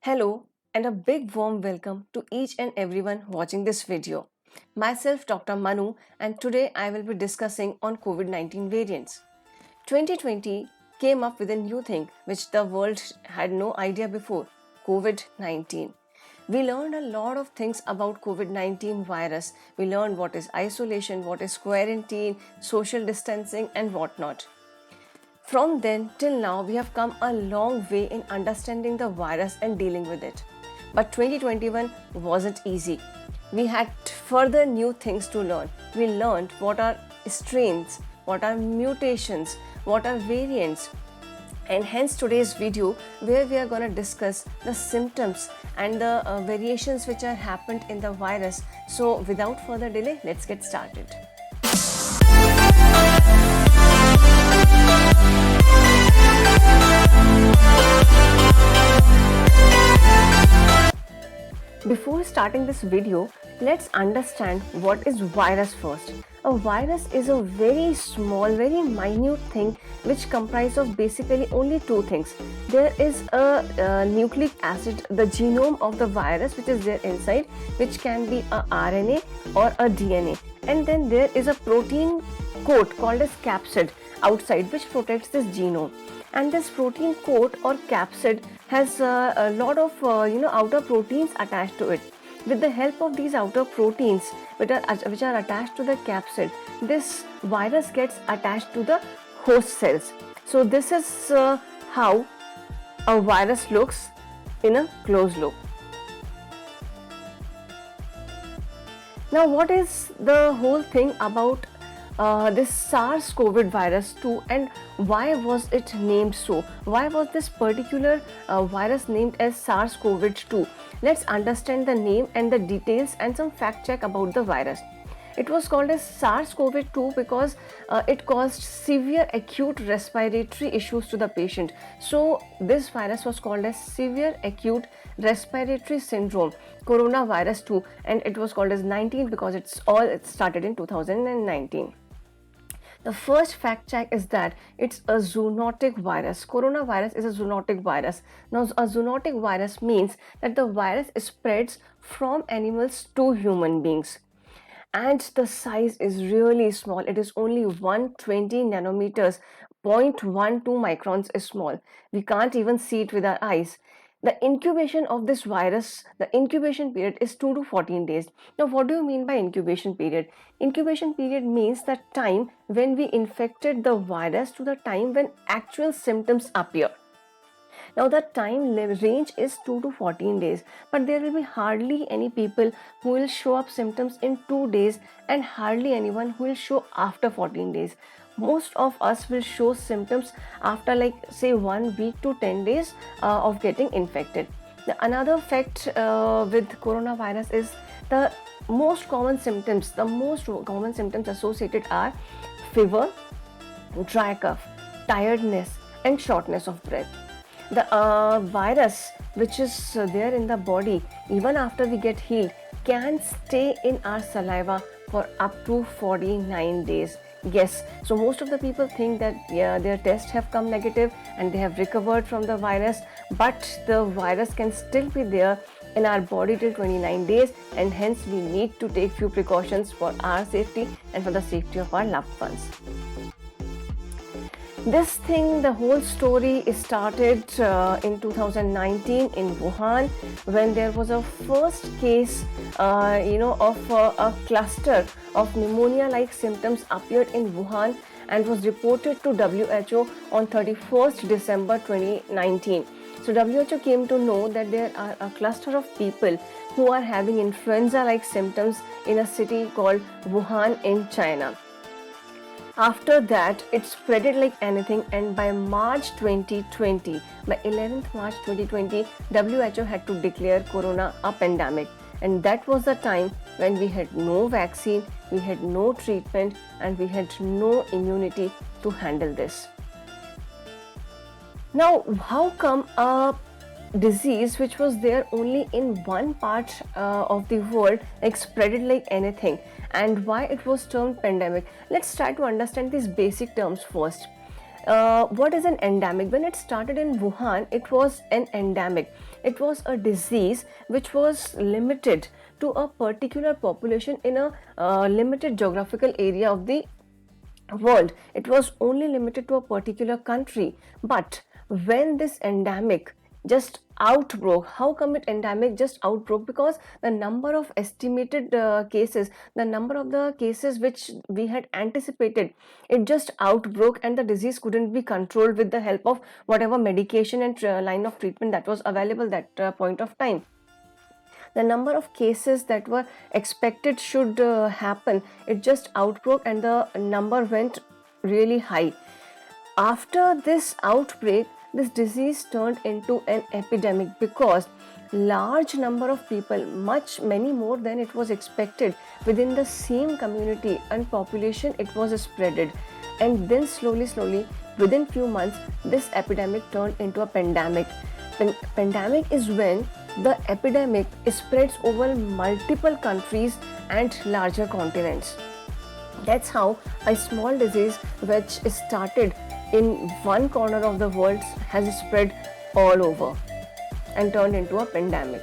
Hello and a big warm welcome to each and everyone watching this video. Myself Dr. Manu and today I will be discussing on COVID-19 variants. 2020 came up with a new thing which the world had no idea before, COVID-19. We learned a lot of things about COVID-19 virus. We learned what is isolation, what is quarantine, social distancing and whatnot. From then till now, we have come a long way in understanding the virus and dealing with it. But 2021 wasn't easy. We had further new things to learn. We learned what are strains, what are mutations, what are variants. And hence today's video where we are going to discuss the symptoms and the variations which are happened in the virus. So without further delay, let's get started. Before starting this video, let's understand what is virus first. A virus is a very small, very minute thing which comprises of basically only two things. There is a nucleic acid, the genome of the virus which is there inside, which can be a RNA or a DNA. And then there is a protein coat called as capsid outside which protects this genome. And this protein coat or capsid has a lot of outer proteins attached to it. With the help of these outer proteins which are attached to the capsid, this virus gets attached to the host cells. So this is how a virus looks in a closed loop. Now what is the whole thing about this SARS-CoV virus 2 and why was it named so? Why was this particular virus named as SARS-CoV-2? Let's understand the name and the details and some fact check about the virus. It was called as SARS-CoV-2 because it caused severe acute respiratory issues to the patient. So this virus was called as severe acute respiratory syndrome, coronavirus 2, and it was called as 19 because it started in 2019. The first fact check is that it's a zoonotic virus. Coronavirus is a zoonotic virus. Now, a zoonotic virus means that the virus spreads from animals to human beings. And the size is really small. It is only 120 nanometers, 0.12 microns is small. We can't even see it with our eyes. The incubation of this virus, the incubation period is 2 to 14 days. Now, what do you mean by incubation period? Incubation period means the time when we infected the virus to the time when actual symptoms appear. Now the time range is 2 to 14 days, but there will be hardly any people who will show up symptoms in 2 days and hardly anyone who will show after 14 days. Most of us will show symptoms after say 1 week to 10 days of getting infected. Another fact with coronavirus is the most common symptoms associated are fever, dry cough, tiredness and shortness of breath. The virus which is there in the body even after we get healed can stay in our saliva for up to 49 days. Yes, so most of the people think that their tests have come negative and they have recovered from the virus, but the virus can still be there in our body till 29 days, and hence we need to take few precautions for our safety and for the safety of our loved ones. This thing, the whole story started in 2019 in Wuhan when there was a first case of a cluster of pneumonia-like symptoms appeared in Wuhan and was reported to WHO on 31st December 2019. So WHO came to know that there are a cluster of people who are having influenza-like symptoms in a city called Wuhan in China. After that, it spreaded like anything, and by March 2020, by 11th March 2020, WHO had to declare corona a pandemic. And that was the time when we had no vaccine, we had no treatment, and we had no immunity to handle this. Now, how come a disease which was there only in one part of the world spreaded like anything, and why it was termed pandemic? Let's try to understand these basic terms first. What is an endemic? When it started in Wuhan, it was an endemic. It was a disease which was limited to a particular population in a limited geographical area of the world. It was only limited to a particular country. But when this endemic just outbroke, how come it endemic just outbroke? Because the number of estimated cases, the number of the cases which we had anticipated, it just outbroke, and the disease couldn't be controlled with the help of whatever medication and line of treatment that was available that point of time. The number of cases that were expected should happen, it just outbroke, and the number went really high. After this outbreak, this disease turned into an epidemic because large number of people, many more than it was expected, within the same community and population, it was spreaded. And then slowly, within few months, this epidemic turned into a pandemic. Pandemic is when the epidemic spreads over multiple countries and larger continents. That's how a small disease which started in one corner of the world has spread all over and turned into a pandemic.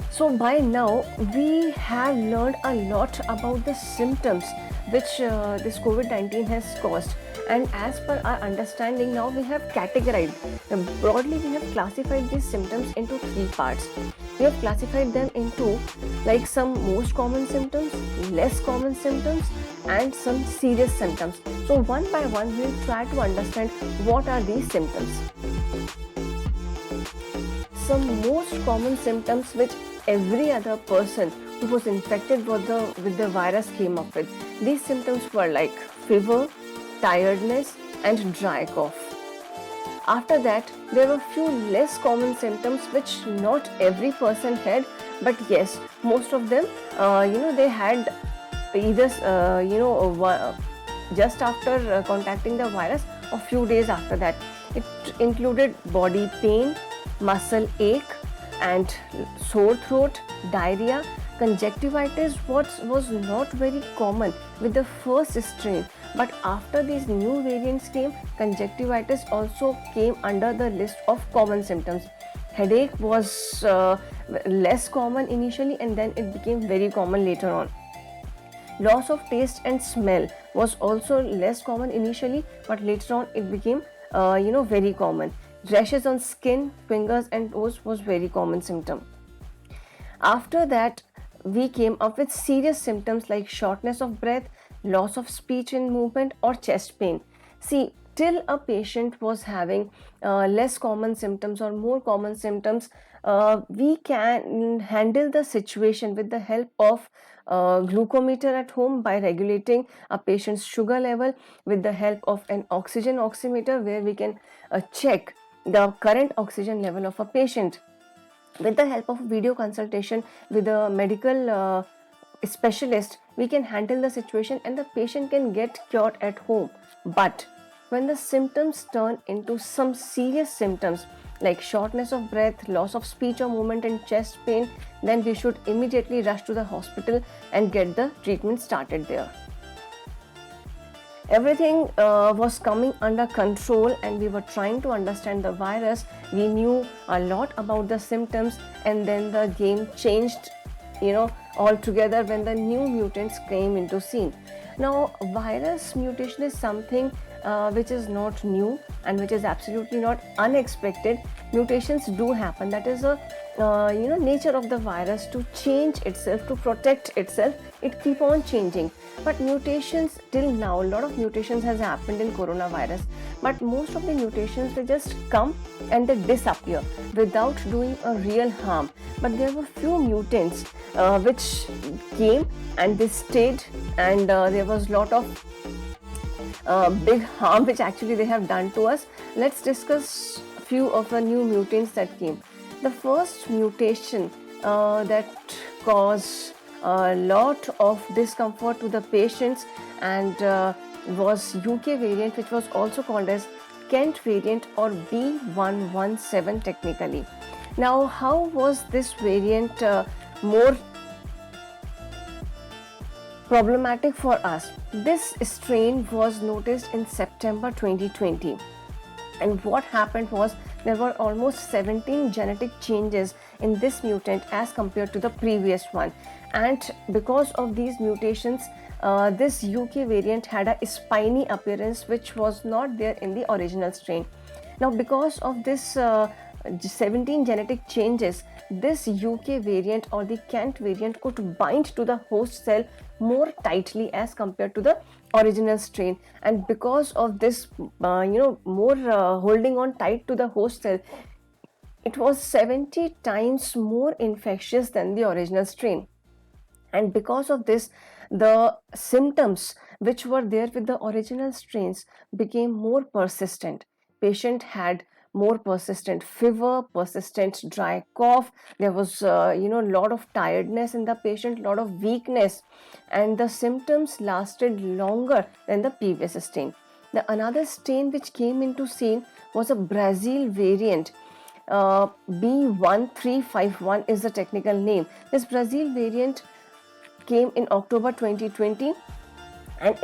So by now we have learned a lot about the symptoms which this COVID-19 has caused, and as per our understanding, now we have categorized broadly, we have classified these symptoms into three parts. We have classified them into like some most common symptoms, less common symptoms, and some serious symptoms. So one by one we will try to understand what are these symptoms. Some most common symptoms which every other person who was infected with the virus came up with. These symptoms were like fever, tiredness, and dry cough. After that, there were few less common symptoms which not every person had, but yes, most of them, they had either, just after contacting the virus or few days after that. It included body pain, muscle ache, and sore throat, diarrhea. Conjunctivitis was not very common with the first strain, but after these new variants came, conjunctivitis also came under the list of common symptoms. Headache was less common initially, and then it became very common later on. Loss of taste and smell was also less common initially, but later on it became very common. Rashes on skin, fingers, and toes was very common symptom. After that, we came up with serious symptoms like shortness of breath, loss of speech and movement, or chest pain. See, till a patient was having less common symptoms or more common symptoms, we can handle the situation with the help of glucometer at home by regulating a patient's sugar level, with the help of an oxygen oximeter where we can check the current oxygen level of a patient. With the help of video consultation with a medical specialist, we can handle the situation and the patient can get cured at home. But when the symptoms turn into some serious symptoms like shortness of breath, loss of speech or movement, and chest pain, then we should immediately rush to the hospital and get the treatment started there. Everything was coming under control and we were trying to understand the virus. We knew a lot about the symptoms, and then the game changed, altogether when the new mutants came into scene. Now, virus mutation is something which is not new and which is absolutely not unexpected. Mutations do happen. That is a nature of the virus to change itself, to protect itself. It keep on changing. But mutations, till now, a lot of mutations has happened in coronavirus. But most of the mutations, they just come and they disappear without doing a real harm. But there were few mutants which came and they stayed, and there was lot of big harm which actually they have done to us. Let's discuss few of the new mutants that came. The first mutation that caused a lot of discomfort to the patients and was UK variant, which was also called as Kent variant or B117 technically. Now, how was this variant more problematic for us. This strain was noticed in September 2020, and what happened was there were almost 17 genetic changes in this mutant as compared to the previous one, and because of these mutations, this UK variant had a spiny appearance which was not there in the original strain. Now, because of this 17 genetic changes, this UK variant or the Kent variant could bind to the host cell more tightly as compared to the original strain, and because of this more holding on tight to the host cell, it was 70 times more infectious than the original strain. And because of this, the symptoms which were there with the original strains became more persistent. Patient had more persistent fever, persistent dry cough. There was lot of tiredness in the patient, lot of weakness, and the symptoms lasted longer than the previous strain. The another strain which came into scene was a Brazil variant. B1351 is the technical name. This Brazil variant came in October 2020, and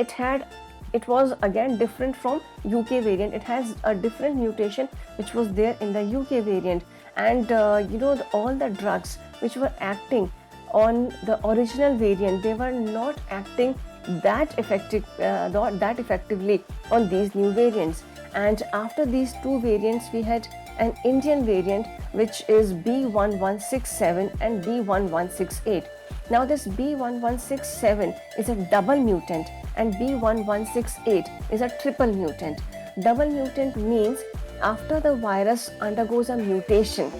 it was again different from UK variant. It has a different mutation which was there in the UK variant, and all the drugs which were acting on the original variant, they were not acting that effectively on these new variants. And after these two variants, we had an Indian variant which is B1167 and B1168. Now this B1167 is a double mutant and B1168 is a triple mutant. Double mutant means after the virus undergoes a mutation,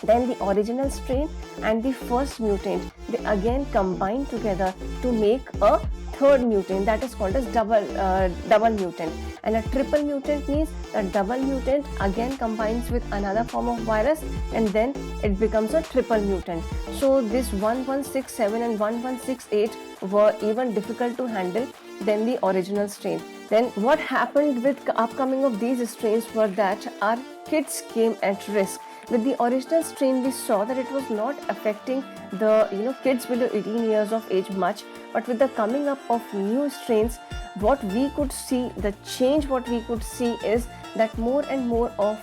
then the original strain and the first mutant, they again combine together to make a third mutant, that is called as double mutant. And a triple mutant means a double mutant again combines with another form of virus, and then it becomes a triple mutant. So this 1167 and 1168 were even difficult to handle than the original strain. Then what happened with upcoming of these strains were that our kids came at risk. With the original strain, we saw that it was not affecting the kids below 18 years of age much, but with the coming up of new strains, what we could see what we could see is that more and more of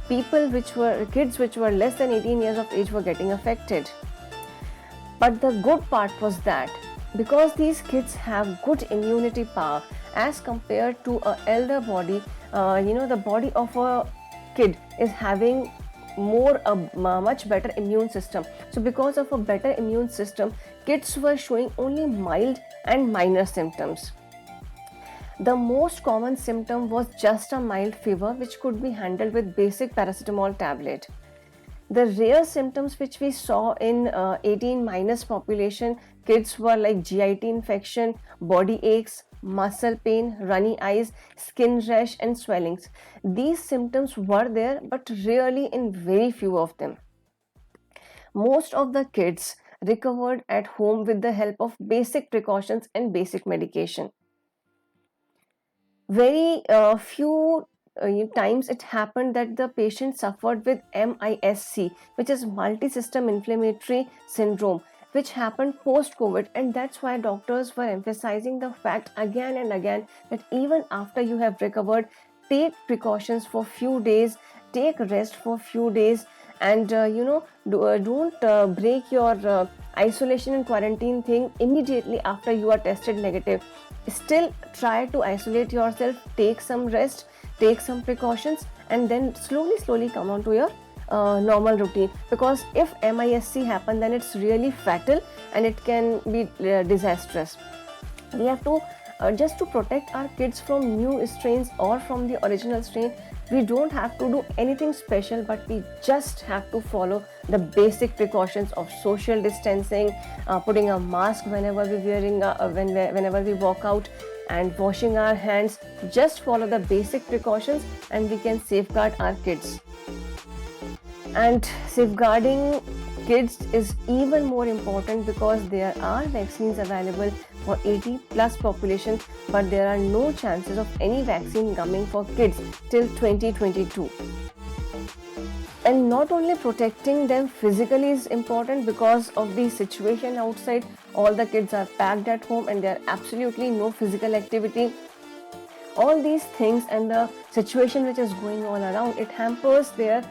kids which were less than 18 years of age were getting affected. But the good part was that because these kids have good immunity power as compared to an elder body, the body of a kid is having much better immune system. So because of a better immune system, kids were showing only mild and minor symptoms. The most common symptom was just a mild fever which could be handled with basic paracetamol tablet. The rare symptoms which we saw in 18 minus population kids were like GIT infection, body aches, muscle pain, runny eyes, skin rash and swellings. These symptoms were there, but rarely in very few of them. Most of the kids recovered at home with the help of basic precautions and basic medication. Very few times it happened that the patient suffered with MIS-C, which is multi-system inflammatory syndrome, which happened post-COVID, and that's why doctors were emphasizing the fact again and again that even after you have recovered, take precautions for few days, take rest for few days, and don't break your isolation and quarantine thing immediately after you are tested negative. Still try to isolate yourself, take some rest, take some precautions, and then slowly come on to your normal routine, because if MIS-C happen, then it's really fatal and it can be disastrous. We have to just to protect our kids from new strains or from the original strain, we don't have to do anything special, but we just have to follow the basic precautions of social distancing, putting a mask whenever we wearing whenever we walk out, and washing our hands. Just follow the basic precautions and we can safeguard our kids. And safeguarding kids is even more important because there are vaccines available for 80 plus population, but there are no chances of any vaccine coming for kids till 2022. And not only protecting them physically is important because of the situation outside. All the kids are packed at home and there are absolutely no physical activity. All these things and the situation which is going all around, it hampers their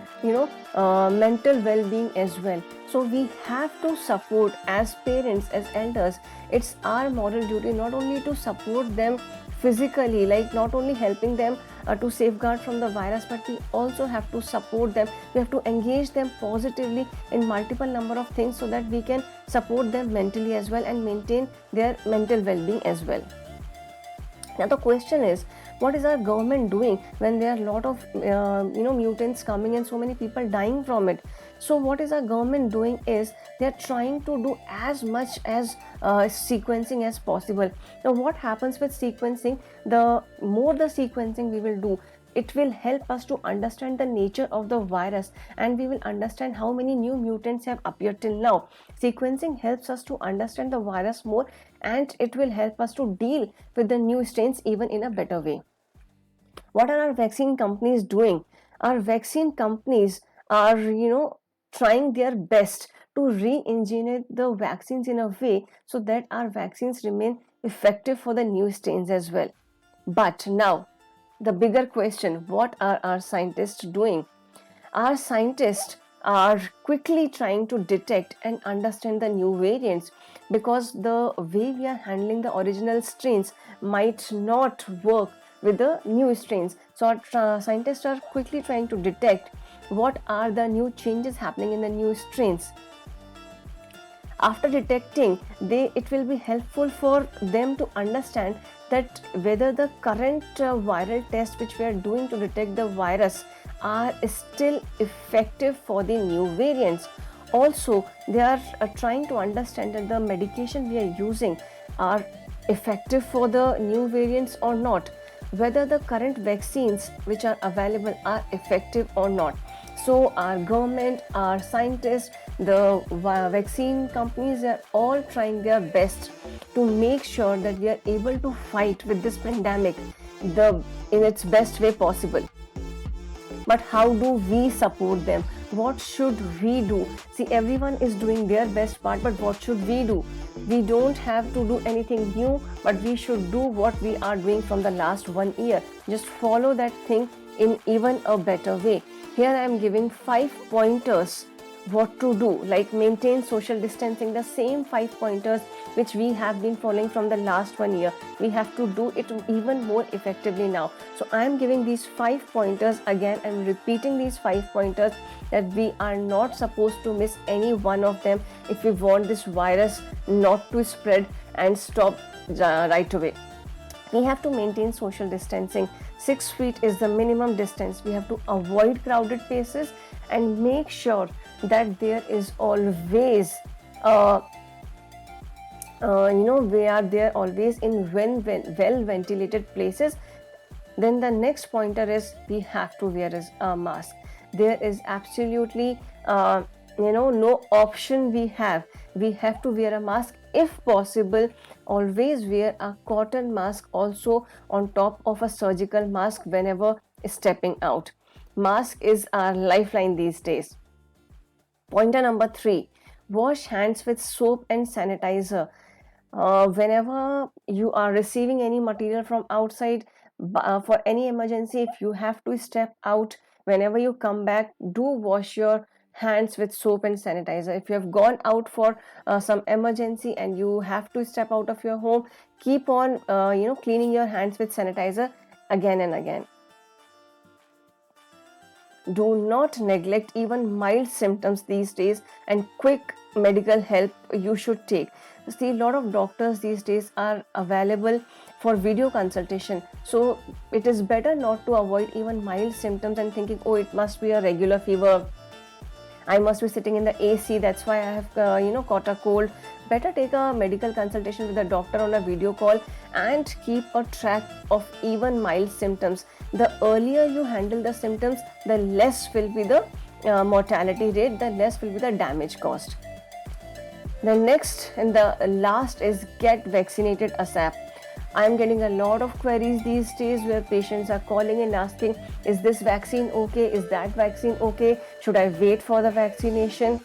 mental well-being as well. So we have to support, as parents, as elders, it's our moral duty not only to support them physically, like not only helping them to safeguard from the virus, but we also have to support them. We have to engage them positively in multiple number of things so that we can support them mentally as well and maintain their mental well-being as well. Now the question is, what is our government doing when there are a lot of mutants coming and so many people dying from it? So what is our government doing is they are trying to do as much as sequencing as possible. Now what happens with sequencing? The more the sequencing we will do, it will help us to understand the nature of the virus, and we will understand how many new mutants have appeared till now. Sequencing helps us to understand the virus more, and it will help us to deal with the new strains even in a better way. What are our vaccine companies doing? Our vaccine companies are, trying their best to re-engineer the vaccines in a way so that our vaccines remain effective for the new strains as well. But now, the bigger question, what are our scientists doing? Our scientists are quickly trying to detect and understand the new variants, because the way we are handling the original strains might not work with the new strains. So our scientists are quickly trying to detect what are the new changes happening in the new strains. After detecting, it will be helpful for them to understand that whether the current viral tests which we are doing to detect the virus are still effective for the new variants. Also, they are trying to understand that the medication we are using are effective for the new variants or not, whether the current vaccines which are available are effective or not. So our government, our scientists, the vaccine companies are all trying their best to make sure that we are able to fight with this pandemic in its best way possible. But how do we support them? What should we do? See, everyone is doing their best part, but what should we do? We don't have to do anything new, but we should do what we are doing from the last 1 year. Just follow that thing in even a better way. Here I am giving 5 pointers what to do, like maintain social distancing, the same 5 pointers which we have been following from the last 1 year. We have to do it even more effectively now. So I am giving these 5 pointers again and repeating these 5 pointers, that we are not supposed to miss any one of them if we want this virus not to spread and stop right away. We have to maintain social distancing. 6 feet is the minimum distance. We have to avoid crowded places and make sure that there is always we are there always in well ventilated places. Then the next pointer is we have to wear a mask. There is absolutely no option we have. We have to wear a mask. If possible, always wear a cotton mask also on top of a surgical mask whenever stepping out. Mask is our lifeline these days. Pointer number 3, wash hands with soap and sanitizer. Whenever you are receiving any material from outside, for any emergency, if you have to step out, whenever you come back, do wash your hands with soap and sanitizer. If you have gone out for some emergency and you have to step out of your home, keep on cleaning your hands with sanitizer again and again. Do not neglect even mild symptoms these days, and quick medical help you should take. See, a lot of doctors these days are available for video consultation, so it is better not to avoid even mild symptoms and thinking, oh, it must be a regular fever, I must be sitting in the AC, that's why I have caught a cold. Better take a medical consultation with a doctor on a video call and keep a track of even mild symptoms. The earlier you handle the symptoms, the less will be the mortality rate, the less will be the damage caused. The next and the last is get vaccinated ASAP. I'm getting a lot of queries these days where patients are calling and asking, is this vaccine okay? Is that vaccine okay? Should I wait for the vaccination?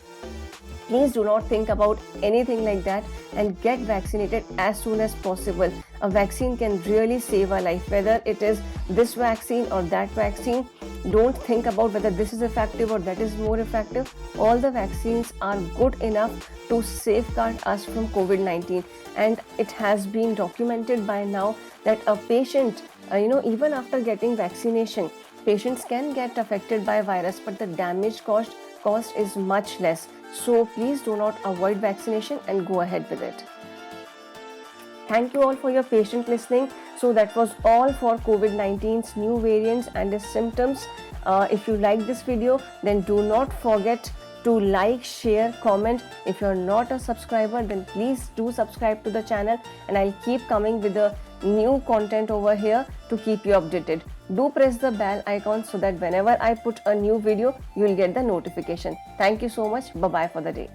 Please do not think about anything like that and get vaccinated as soon as possible. A vaccine can really save a life, whether it is this vaccine or that vaccine. Don't think about whether this is effective or that is more effective. All the vaccines are good enough to safeguard us from COVID-19, and it has been documented by now that a patient, even after getting vaccination, patients can get affected by virus, but the damage cost is much less. So please do not avoid vaccination and go ahead with it. Thank you all for your patient listening. So that was all for COVID-19's new variants and its symptoms. If you like this video, then do not forget to like, share, comment. If you're not a subscriber, then please do subscribe to the channel, and I'll keep coming with the new content over here to keep you updated. Do press the bell icon so that whenever I put a new video, you'll get the notification. Thank you so much. Bye-bye for the day.